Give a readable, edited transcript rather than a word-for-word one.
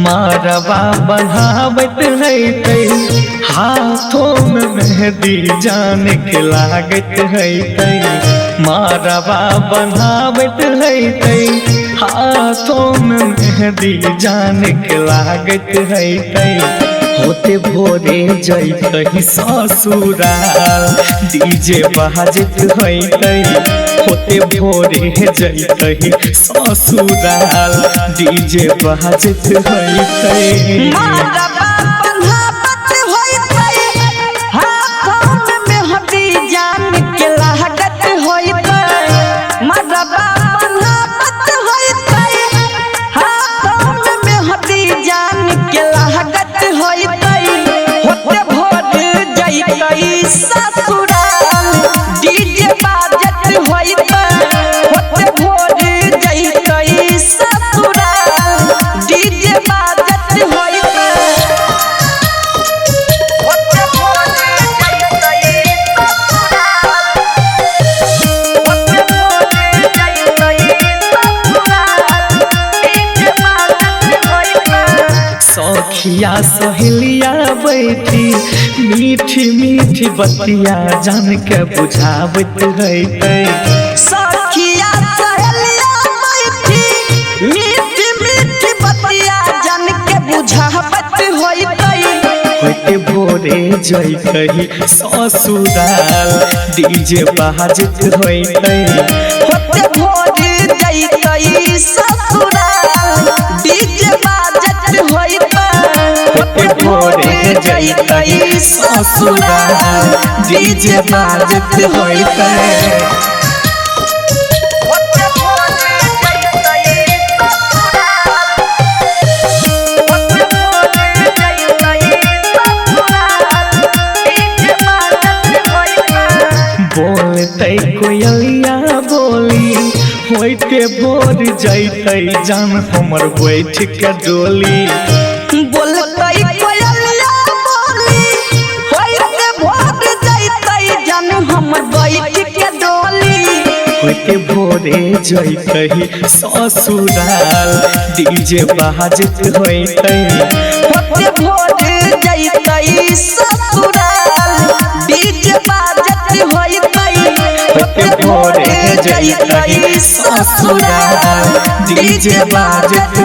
मारवा बढ़ावत है हाथों में मेहंदी जान के लागत है मारवा बढ़ावत है हाथों में मेहंदी जान के लागत है होते भोरे जैतही ससुराल डीजे बाजत है होते भोरे जैतही ससुराल डीजे बाजत है सखिया सहेलिया बैठी मीठी मीठी बतिया जान के बुझावत है सखिया सहेलिया बैठी मीठी मीठी बतिया जान के बुझावत होते भोरे जैतही ससुराल डीजे बाजत होते भोरे जैतही ससुराल डीजे बाजत होते भोरे जैतही ससुराल डीजे बाजत बोलते कोयलिया बोली होते भोर जैते जान हमर बैठ के डोली बोलते कोयलिया बोली होते भोर जैते जान हमर बैठ के डोली होते भोरे जैतही ससुराल डीजे बाजत होते भोरे जैतही ससुराल डीजे बाजत होते भोरे जैतही ससुराल डीजे बाजत